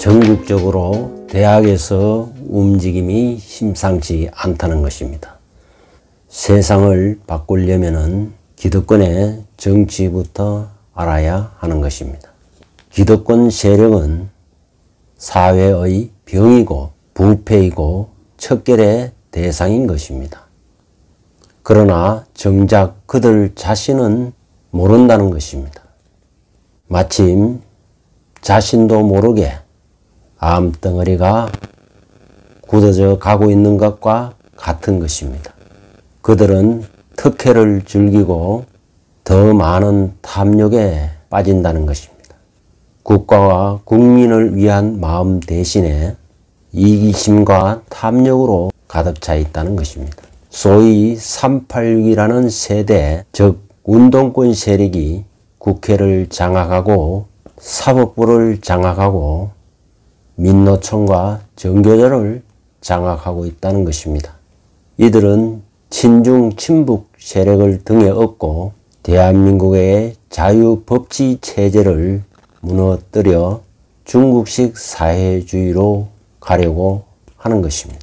전국적으로 대학에서 움직임이 심상치 않다는 것입니다. 세상을 바꾸려면 기득권의 정치부터 알아야 하는 것입니다. 기득권 세력은 사회의 병이고 부패이고 척결의 대상인 것입니다. 그러나 정작 그들 자신은 모른다는 것입니다. 마침 자신도 모르게 암덩어리가 굳어져 가고 있는 것과 같은 것입니다. 그들은 특혜를 즐기고 더 많은 탐욕에 빠진다는 것입니다. 국가와 국민을 위한 마음 대신에 이기심과 탐욕으로 가득 차 있다는 것입니다. 소위 386이라는 세대, 즉 운동권 세력이 국회를 장악하고 사법부를 장악하고 민노총과 정교조를 장악하고 있다는 것입니다. 이들은 친중 친북 세력을 등에 업고 대한민국의 자유법치 체제를 무너뜨려 중국식 사회주의로 가려고 하는 것입니다.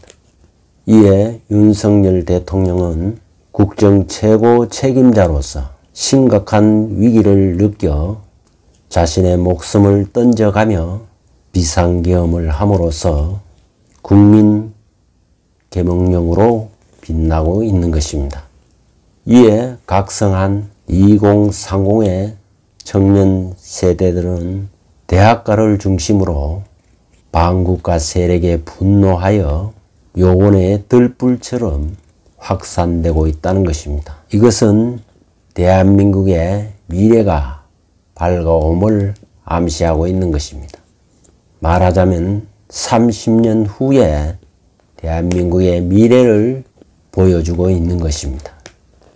이에 윤석열 대통령은 국정 최고 책임자로서 심각한 위기를 느껴 자신의 목숨을 던져가며 비상계엄을 함으로써 국민 계몽령으로 빛나고 있는 것입니다. 이에 각성한 2030의 청년 세대들은 대학가를 중심으로 반국가 세력에 분노하여 요원의 들불처럼 확산되고 있다는 것입니다. 이것은 대한민국의 미래가 밝아옴을 암시하고 있는 것입니다. 말하자면 30년 후에 대한민국의 미래를 보여주고 있는 것입니다.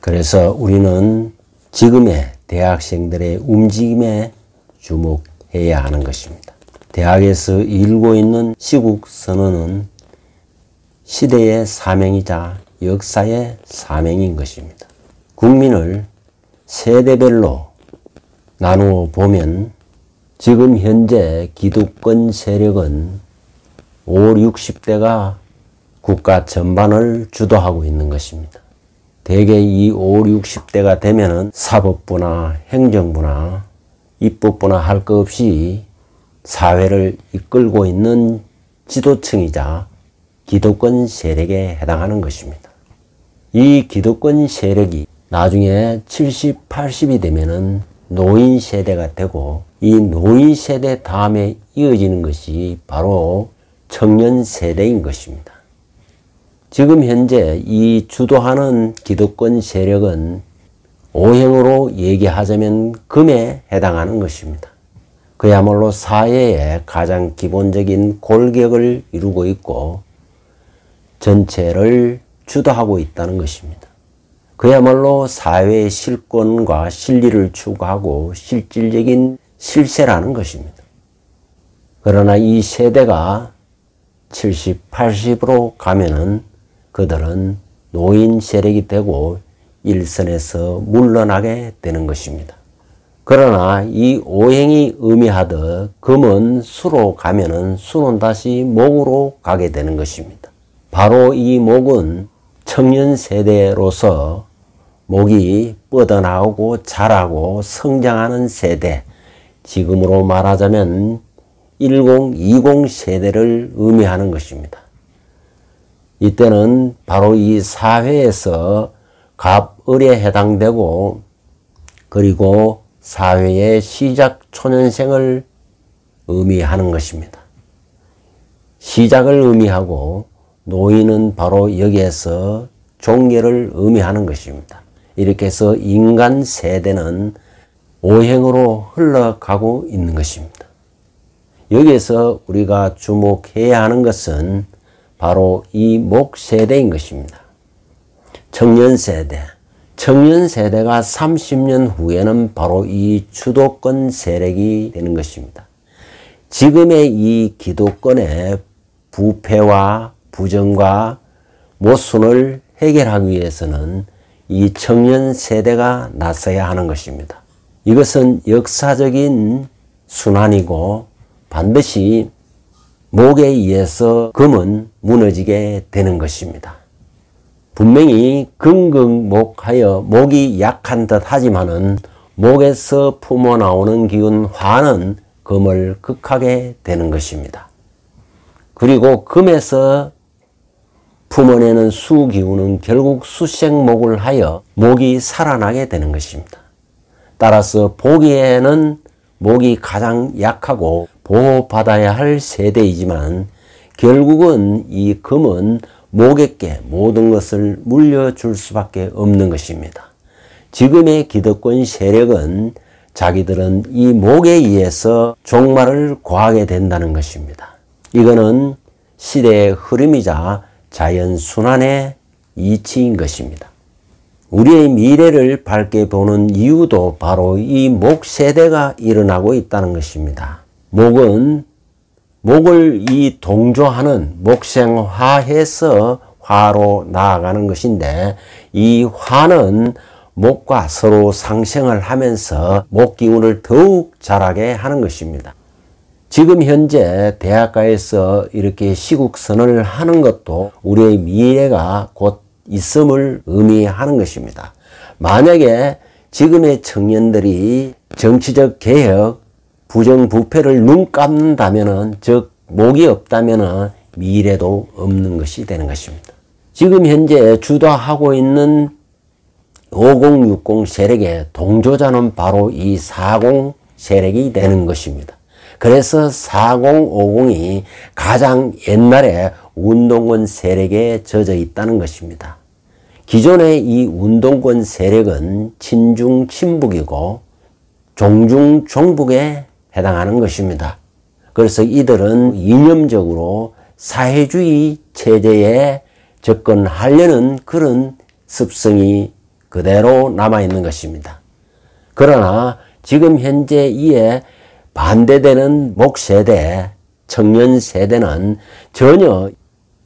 그래서 우리는 지금의 대학생들의 움직임에 주목해야 하는 것입니다. 대학에서 일고 있는 시국선언은 시대의 사명이자 역사의 사명인 것입니다. 국민을 세대별로 나누어 보면 지금 현재 기득권 세력은 5, 60대가 국가 전반을 주도하고 있는 것입니다. 대개 이 5, 60대가 되면은 사법부나 행정부나 입법부나 할 것 없이 사회를 이끌고 있는 지도층이자 기득권 세력에 해당하는 것입니다. 이 기득권 세력이 나중에 70, 80이 되면은 노인 세대가 되고 이 노인 세대 다음에 이어지는 것이 바로 청년 세대인 것입니다. 지금 현재 이 주도하는 기득권 세력은 오행으로 얘기하자면 금에 해당하는 것입니다. 그야말로 사회의 가장 기본적인 골격을 이루고 있고 전체를 주도하고 있다는 것입니다. 그야말로 사회의 실권과 실리를 추구하고 실질적인 실세라는 것입니다. 그러나 이 세대가 70, 80으로 가면은 그들은 노인 세력이 되고 일선에서 물러나게 되는 것입니다. 그러나 이 오행이 의미하듯 금은 수로 가면은 수는 다시 목으로 가게 되는 것입니다. 바로 이 목은 청년 세대로서 목이 뻗어나오고 자라고 성장하는 세대, 지금으로 말하자면 10, 20 세대를 의미하는 것입니다. 이때는 바로 이 사회에서 갑을에 해당되고 그리고 사회의 시작 초년생을 의미하는 것입니다. 시작을 의미하고 노인은 바로 여기에서 종결을 의미하는 것입니다. 이렇게 해서 인간 세대는 오행으로 흘러가고 있는 것입니다. 여기에서 우리가 주목해야 하는 것은 바로 이 목 세대인 것입니다. 청년 세대. 청년 세대가 30년 후에는 바로 이 주도권 세력이 되는 것입니다. 지금의 이 기득권의 부패와 부정과 모순을 해결하기 위해서는 이 청년 세대가 나서야 하는 것입니다. 이것은 역사적인 순환이고 반드시 목에 의해서 금은 무너지게 되는 것입니다. 분명히 금극목하여 목이 약한 듯 하지만은 목에서 품어 나오는 기운 화는 금을 극하게 되는 것입니다. 그리고 금에서 품어내는 수기운은 결국 수생목을 하여 목이 살아나게 되는 것입니다. 따라서 보기에는 목이 가장 약하고 보호받아야 할 세대이지만 결국은 이 금은 목에게 모든 것을 물려줄 수밖에 없는 것입니다. 지금의 기득권 세력은 자기들은 이 목에 의해서 종말을 구하게 된다는 것입니다. 이거는 시대의 흐름이자 자연순환의 이치인 것입니다. 우리의 미래를 밝게 보는 이유도 바로 이 목세대가 일어나고 있다는 것입니다. 목은 목을 이 동조하는 목생화해서 화로 나아가는 것인데 이 화는 목과 서로 상생을 하면서 목 기운을 더욱 자라게 하는 것입니다. 지금 현재 대학가에서 이렇게 시국선언을 하는 것도 우리의 미래가 곧 있음을 의미하는 것입니다. 만약에 지금의 청년들이 정치적 개혁, 부정부패를 눈 감는다면은, 즉 목이 없다면은 미래도 없는 것이 되는 것입니다. 지금 현재 주도하고 있는 5060 세력의 동조자는 바로 이 40 세력이 되는 것입니다. 그래서 4050이 가장 옛날에 운동권 세력에 젖어 있다는 것입니다. 기존의 이 운동권 세력은 친중 친북이고 종중 종북에 해당하는 것입니다. 그래서 이들은 이념적으로 사회주의 체제에 접근하려는 그런 습성이 그대로 남아있는 것입니다. 그러나 지금 현재 이에 반대되는 목세대, 청년세대는 전혀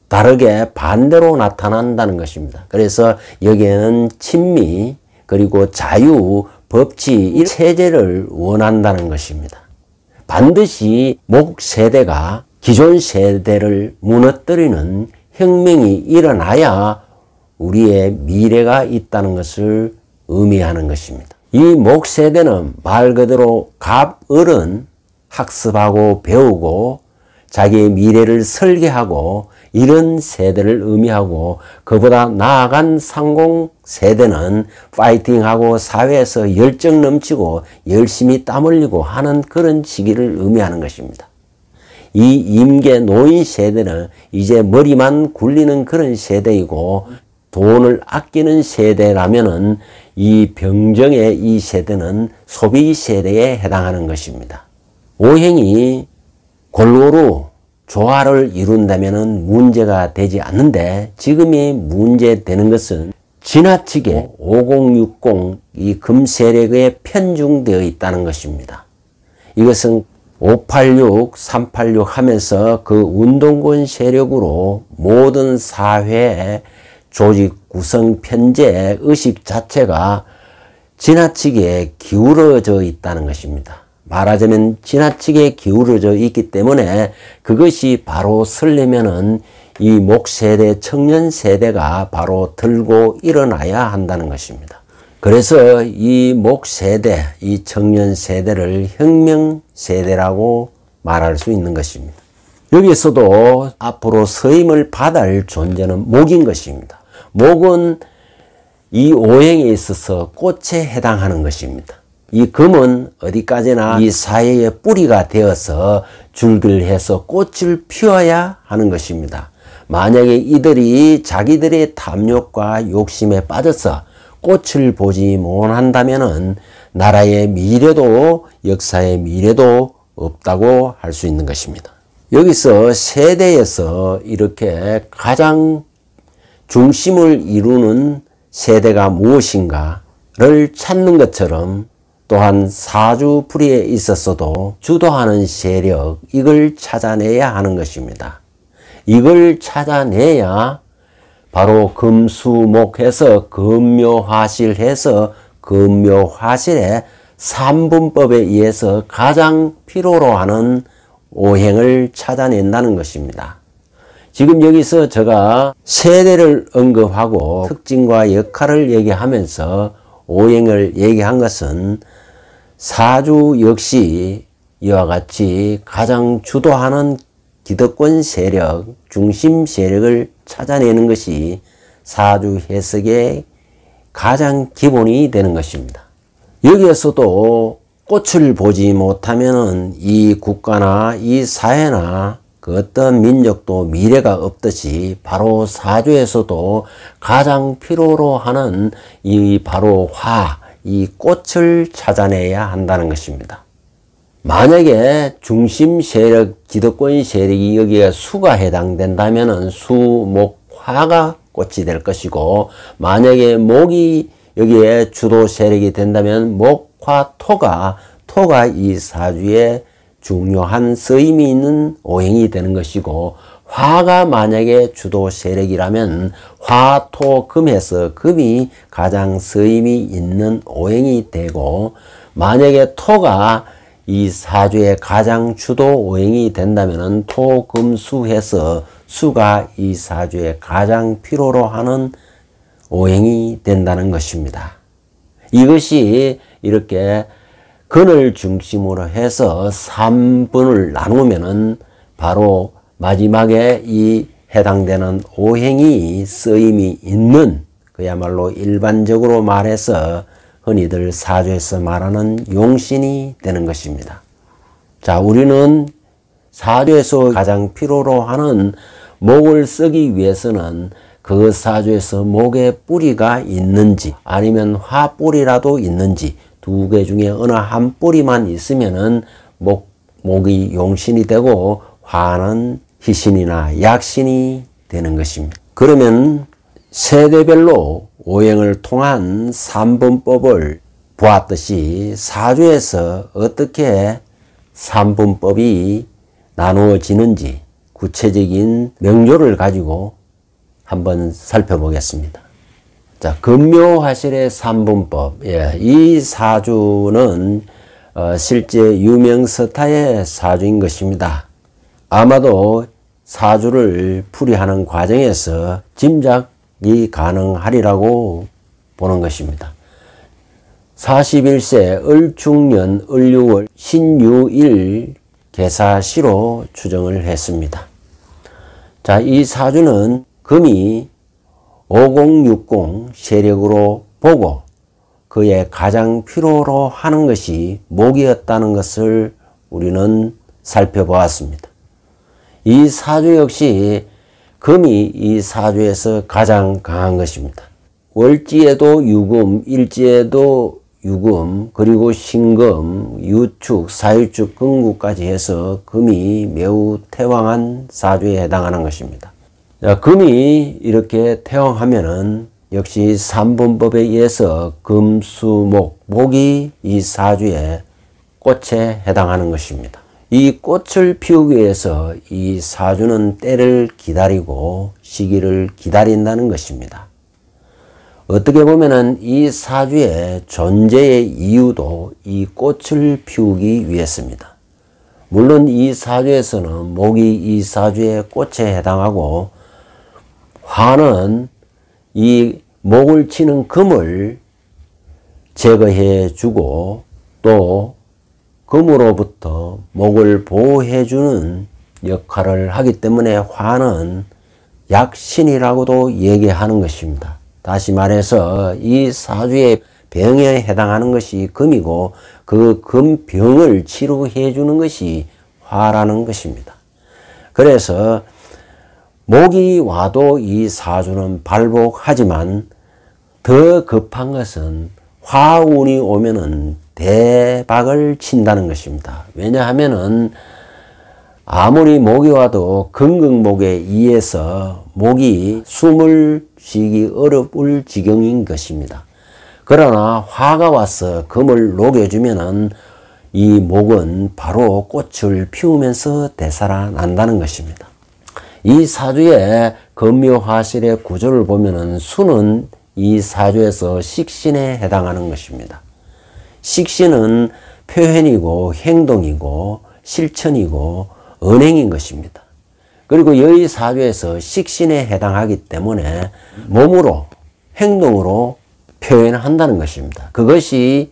다르게 반대로 나타난다는 것입니다. 그래서 여기에는 친미, 그리고 자유, 법치, 이 체제를 원한다는 것입니다. 반드시 목세대가 기존 세대를 무너뜨리는 혁명이 일어나야 우리의 미래가 있다는 것을 의미하는 것입니다. 이 목세대는 말 그대로 갑을은 학습하고 배우고 자기의 미래를 설계하고 이런 세대를 의미하고, 그보다 나아간 상공 세대는 파이팅하고 사회에서 열정 넘치고 열심히 땀 흘리고 하는 그런 시기를 의미하는 것입니다. 이 임계 노인 세대는 이제 머리만 굴리는 그런 세대이고, 돈을 아끼는 세대라면은 이 병정의 이 세대는 소비 세대에 해당하는 것입니다. 오행이 골고루 조화를 이룬다면 문제가 되지 않는데, 지금이 문제되는 것은 지나치게 5060 이 금세력에 편중되어 있다는 것입니다. 이것은 586, 386 하면서 그 운동권 세력으로 모든 사회의 조직 구성 편제 의식 자체가 지나치게 기울어져 있다는 것입니다. 말하자면 지나치게 기울어져 있기 때문에 그것이 바로 서려면은 이 목세대, 청년세대가 바로 들고 일어나야 한다는 것입니다. 그래서 이 목세대, 이 청년세대를 혁명세대라고 말할 수 있는 것입니다. 여기서도 앞으로 서임을 받을 존재는 목인 것입니다. 목은 이 오행에 있어서 꽃에 해당하는 것입니다. 이 금은 어디까지나 이 사회의 뿌리가 되어서 줄기를 해서 꽃을 피워야 하는 것입니다. 만약에 이들이 자기들의 탐욕과 욕심에 빠져서 꽃을 보지 못한다면 나라의 미래도 역사의 미래도 없다고 할 수 있는 것입니다. 여기서 세대에서 이렇게 가장 중심을 이루는 세대가 무엇인가를 찾는 것처럼, 또한 사주풀이에 있었어도 주도하는 세력, 이걸 찾아내야 하는 것입니다. 이걸 찾아내야 바로 금수목해서 금묘화실해서 금묘화실의 3분법에 의해서 가장 필요로 하는 오행을 찾아낸다는 것입니다. 지금 여기서 제가 세대를 언급하고 특징과 역할을 얘기하면서 오행을 얘기한 것은 사주 역시 이와 같이 가장 주도하는 기득권 세력, 중심 세력을 찾아내는 것이 사주 해석의 가장 기본이 되는 것입니다. 여기에서도 꽃을 보지 못하면 이 국가나 이 사회나 그 어떤 민족도 미래가 없듯이 바로 사주에서도 가장 필요로 하는 이 바로 이 꽃을 찾아내야 한다는 것입니다. 만약에 중심 세력, 기득권 세력이 여기에 수가 해당된다면 수, 목, 화가 꽃이 될 것이고, 만약에 목이 여기에 주도 세력이 된다면 목, 화, 토가 이 사주에 중요한 쓰임이 있는 오행이 되는 것이고, 화가 만약에 주도 세력이라면 화, 토, 금에서 금이 가장 쓰임이 있는 오행이 되고, 만약에 토가 이 사주의 가장 주도 오행이 된다면 토, 금, 수 해서 수가 이 사주의 가장 필요로 하는 오행이 된다는 것입니다. 이것이 이렇게 근을 중심으로 해서 3분을 나누면은 바로 마지막에 이 해당되는 오행이 쓰임이 있는, 그야말로 일반적으로 말해서 흔히들 사주에서 말하는 용신이 되는 것입니다. 자, 우리는 사주에서 가장 필요로 하는 목을 쓰기 위해서는 그 사주에서 목의 뿌리가 있는지 아니면 화뿌리라도 있는지 두 개 중에 어느 한 뿌리만 있으면은 목이 용신이 되고 화는 희신이나 약신이 되는 것입니다. 그러면 세대별로 오행을 통한 삼분법을 보았듯이 사주에서 어떻게 삼분법이 나누어지는지 구체적인 명료를 가지고 한번 살펴보겠습니다. 자, 금묘화실의 삼분법. 이 사주는 실제 유명서타의 사주인 것입니다. 아마도 사주를 풀이하는 과정에서 짐작이 가능하리라고 보는 것입니다. 41세 을중년 을유월 신유일 계사시로 추정을 했습니다. 자, 이 사주는 금이 5060 세력으로 보고 그의 가장 필요로 하는 것이 목이었다는 것을 우리는 살펴보았습니다. 이 사주 역시 금이 이 사주에서 가장 강한 것입니다. 월지에도 유금, 일지에도 유금, 그리고 신금, 유축, 사유축, 금구까지 해서 금이 매우 태왕한 사주에 해당하는 것입니다. 자, 금이 이렇게 태왕하면은 역시 삼분법에 의해서 금, 수, 목, 목이 이 사주의 꽃에 해당하는 것입니다. 이 꽃을 피우기 위해서 이 사주는 때를 기다리고 시기를 기다린다는 것입니다. 어떻게 보면은 이 사주의 존재의 이유도 이 꽃을 피우기 위해서입니다. 물론 이 사주에서는 목이 이 사주의 꽃에 해당하고 화는 이 목을 치는 금을 제거해 주고 또 금으로부터 목을 보호해 주는 역할을 하기 때문에 화는 약신이라고도 얘기하는 것입니다. 다시 말해서 이 사주의 병에 해당하는 것이 금이고 그 금병을 치료해 주는 것이 화라는 것입니다. 그래서 목이 와도 이 사주는 발복하지만 더 급한 것은 화운이 오면은 대박을 친다는 것입니다. 왜냐하면은 아무리 목이 와도 금극목에 의해서 목이 숨을 쉬기 어려울 지경인 것입니다. 그러나 화가 와서 금을 녹여주면은 이 목은 바로 꽃을 피우면서 되살아난다는 것입니다. 이 사주의 금묘화실의 구조를 보면은 수는 이 사주에서 식신에 해당하는 것입니다. 식신은 표현이고 행동이고 실천이고 언행인 것입니다. 그리고 여의 사주에서 식신에 해당하기 때문에 몸으로, 행동으로 표현한다는 것입니다. 그것이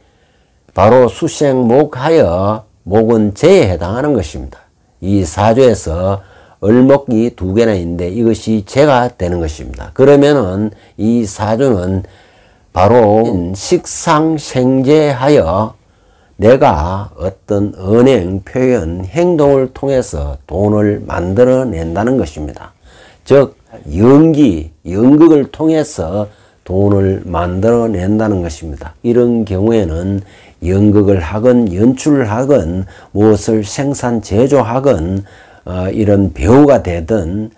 바로 수생목하여 목은 재에 해당하는 것입니다. 이 사주에서 을목이 2개나 있는데 이것이 재가 되는 것입니다. 그러면은 이 사주는 바로 식상생재하여 내가 어떤 언행, 표현, 행동을 통해서 돈을 만들어낸다는 것입니다. 즉 연극을 통해서 돈을 만들어낸다는 것입니다. 이런 경우에는 연극을 하건 연출을 하건 무엇을 생산 제조하건 이런 배우가 되든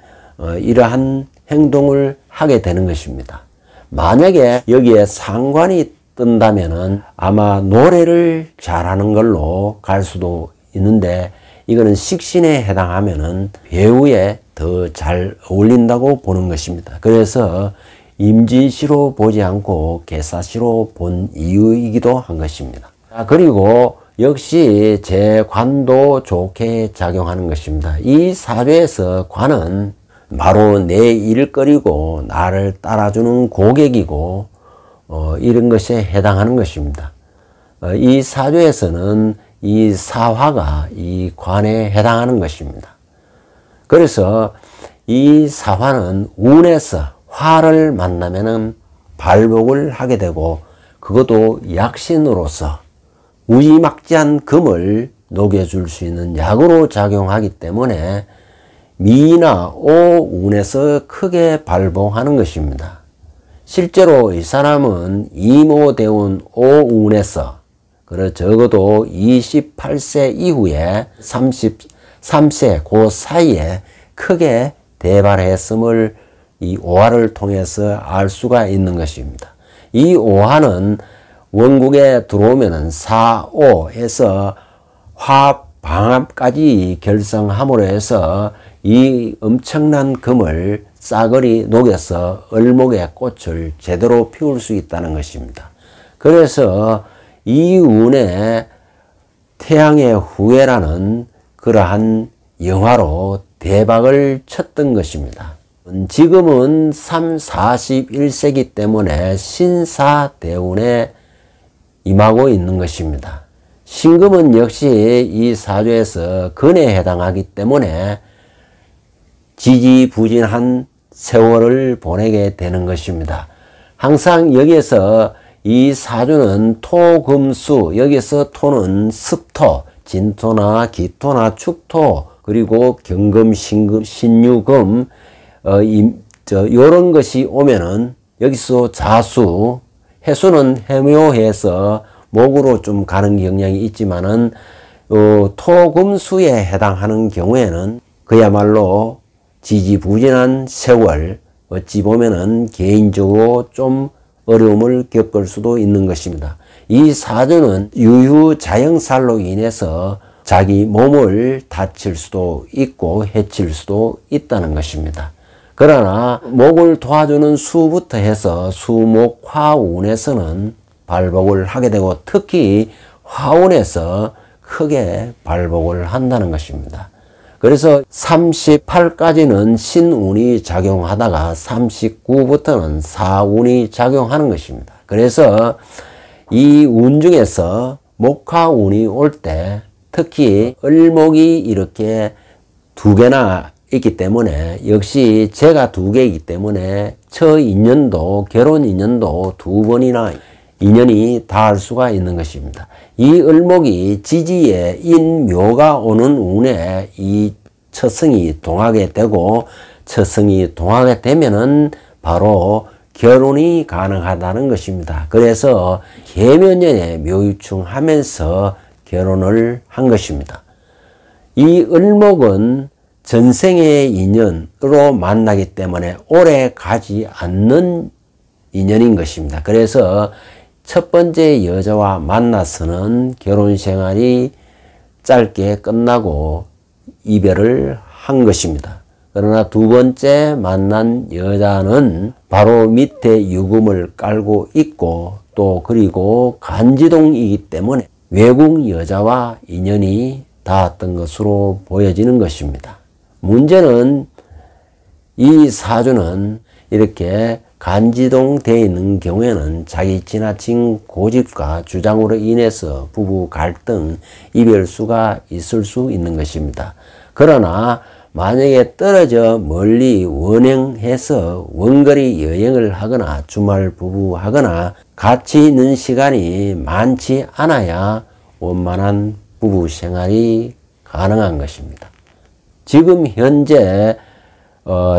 이러한 행동을 하게 되는 것입니다. 만약에 여기에 상관이 뜬다면은 아마 노래를 잘하는 걸로 갈 수도 있는데 이거는 식신에 해당하면은 배우에 더 잘 어울린다고 보는 것입니다. 그래서 임진시로 보지 않고 계사시로 본 이유이기도 한 것입니다. 그리고 역시 재관도 좋게 작용하는 것입니다. 이 사주에서 관은 바로 내 일거리고 나를 따라주는 고객이고 이런 것에 해당하는 것입니다. 이 사주에서는 이 사화가 이 관에 해당하는 것입니다. 그래서 이 사화는 운에서 화를 만나면은 발복을 하게 되고 그것도 약신으로서 무지막지한 금을 녹여줄 수 있는 약으로 작용하기 때문에 미나 오운에서 크게 발봉하는 것입니다. 실제로 이 사람은 이모대운 오운에서 적어도 28세 이후에 33세 그 사이에 크게 대발했음을 이 오화를 통해서 알 수가 있는 것입니다. 이 오화는 원국에 들어오면은 사오에서 화방합까지 결성함으로 해서 이 엄청난 금을 싸그리 녹여서 을목의 꽃을 제대로 피울 수 있다는 것입니다. 그래서 이 운에 태양의 후예라는 그러한 영화로 대박을 쳤던 것입니다. 지금은 41세기 때문에 신사대운에 임하고 있는 것입니다. 신금은 역시 이 사주에서 근에 해당하기 때문에 지지부진한 세월을 보내게 되는 것입니다. 항상 여기에서 이 사주는 토금수, 여기서 토는 습토, 진토나 기토나 축토, 그리고 경금, 신금, 신유금, 요런 것이 오면은 여기서 자수, 해수는 해묘해서 목으로 좀 가는 경향이 있지만은 토금수에 해당하는 경우에는 그야말로 지지부진한 세월, 어찌 보면은 개인적으로 좀 어려움을 겪을 수도 있는 것입니다. 이 사주는 유유자영살로 인해서 자기 몸을 다칠 수도 있고 해칠 수도 있다는 것입니다. 그러나 목을 도와주는 수부터 해서 수목 화운에서는 발복을 하게 되고 특히 화운에서 크게 발복을 한다는 것입니다. 그래서 38까지는 신운이 작용하다가 39부터는 사운이 작용하는 것입니다. 그래서 이 운 중에서 목화운이 올 때 특히 을목이 이렇게 2개나 있기 때문에 역시 재가 2개이기 때문에 처 인연도 결혼 인연도 2번이나 인연이 닿을 수가 있는 것입니다. 이 을목이 지지에 인묘가 오는 운에 이 처성이 동하게 되고 처성이 동하게 되면은 바로 결혼이 가능하다는 것입니다. 그래서 계면년에 묘유충 하면서 결혼을 한 것입니다. 이 을목은 전생의 인연으로 만나기 때문에 오래 가지 않는 인연인 것입니다. 그래서 첫 번째 여자와 만나서는 결혼 생활이 짧게 끝나고 이별을 한 것입니다. 그러나 두 번째 만난 여자는 바로 밑에 유금을 깔고 있고 또 그리고 간지동이기 때문에 외국 여자와 인연이 닿았던 것으로 보여지는 것입니다. 문제는 이 사주는 이렇게 간지동되어 있는 경우에는 자기 지나친 고집과 주장으로 인해서 부부 갈등, 이별수가 있을 수 있는 것입니다. 그러나 만약에 떨어져 멀리 원행해서 원거리 여행을 하거나 주말 부부하거나 같이 있는 시간이 많지 않아야 원만한 부부 생활이 가능한 것입니다. 지금 현재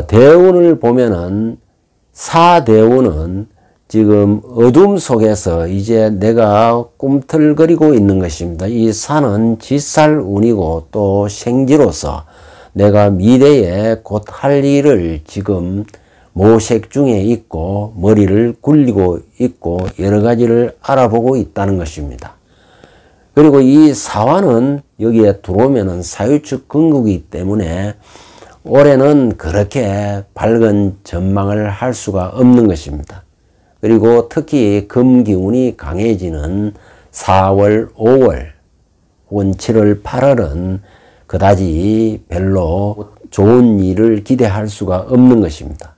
대운을 보면은 사대운은 지금 어둠 속에서 이제 내가 꿈틀거리고 있는 것입니다. 이 사는 지살운이고 또 생지로서 내가 미래에 곧 할 일을 지금 모색 중에 있고 머리를 굴리고 있고 여러 가지를 알아보고 있다는 것입니다. 그리고 이 사화는 여기에 들어오면은 사유축 근국이기 때문에 올해는 그렇게 밝은 전망을 할 수가 없는 것입니다. 그리고 특히 금기운이 강해지는 4월, 5월 혹은 7월, 8월은 그다지 별로 좋은 일을 기대할 수가 없는 것입니다.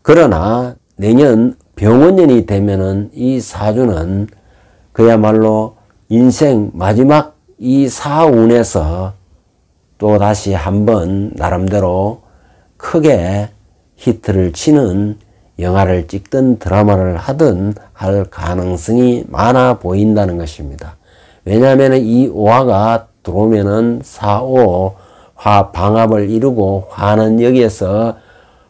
그러나 내년 병원년이 되면은 이 사주는 그야말로 인생 마지막 이 사운에서 또 다시 한번 나름대로 크게 히트를 치는 영화를 찍든 드라마를 하든 할 가능성이 많아 보인다는 것입니다. 왜냐하면 이 오화가 들어오면은 사오 화 방합을 이루고 화는 여기에서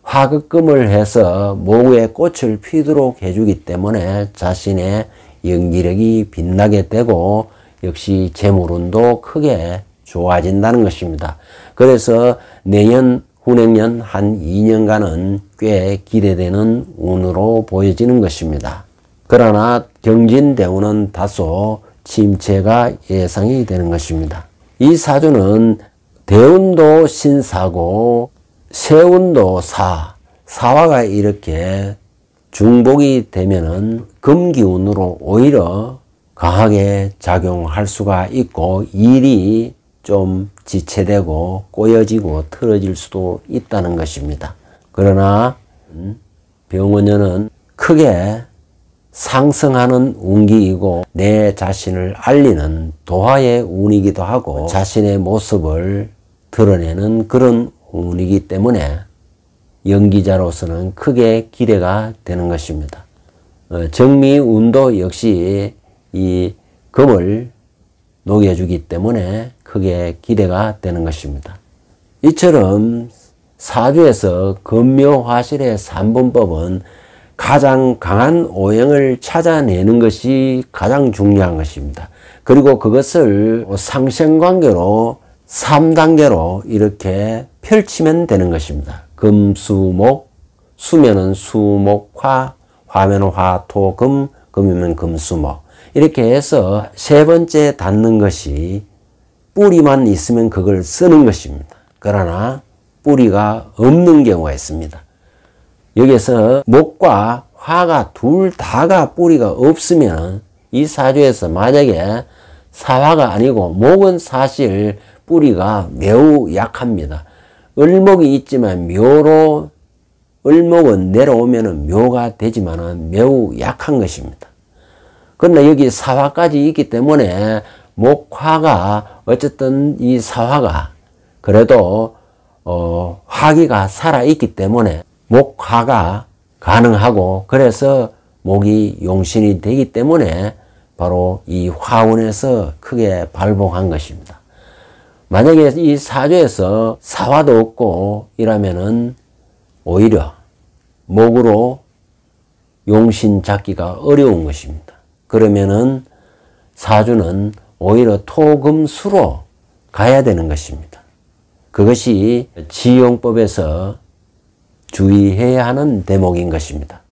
화극금을 해서 모구에 꽃을 피도록 해주기 때문에 자신의 연기력이 빛나게 되고 역시 재물운도 크게 좋아진다는 것입니다. 그래서 내년 후행년 한 2년간은 꽤 기대되는 운으로 보여지는 것입니다. 그러나 경진대운은 다소 침체가 예상이 되는 것입니다. 이 사주는 대운도 신사고 세운도 사화가 이렇게 중복이 되면은 금기운으로 오히려 강하게 작용할 수가 있고 일이 좀 지체되고 꼬여지고 틀어질 수도 있다는 것입니다. 그러나 병원년은 크게 상승하는 운기이고 내 자신을 알리는 도화의 운이기도 하고 자신의 모습을 드러내는 그런 운이기 때문에 연기자로서는 크게 기대가 되는 것입니다. 정미운도 역시 이 금을 녹여주기 때문에 크게 기대가 되는 것입니다. 이처럼 사주에서 금묘화실의 3분법은 가장 강한 오행을 찾아내는 것이 가장 중요한 것입니다. 그리고 그것을 상생관계로 3단계로 이렇게 펼치면 되는 것입니다. 금, 수, 목, 수면은 수, 목, 화, 화면은 화, 토, 금, 금이면 금, 수, 목. 이렇게 해서 세 번째 닿는 것이 뿌리만 있으면 그걸 쓰는 것입니다. 그러나 뿌리가 없는 경우가 있습니다. 여기서 목과 화가 둘 다가 뿌리가 없으면 이 사주에서 만약에 사화가 아니고 목은 사실 뿌리가 매우 약합니다. 을목이 있지만 묘로 을목은 내려오면 묘가 되지만 매우 약한 것입니다. 그러나 여기 사화까지 있기 때문에 목화가 어쨌든 이 사화가 그래도 화기가 살아있기 때문에 목화가 가능하고 그래서 목이 용신이 되기 때문에 바로 이 화운에서 크게 발봉한 것입니다. 만약에 이 사주에서 사화도 없고 이러면은 오히려 목으로 용신 잡기가 어려운 것입니다. 그러면은 사주는 오히려 토금수로 가야 되는 것입니다. 그것이 지용법에서 주의해야 하는 대목인 것입니다.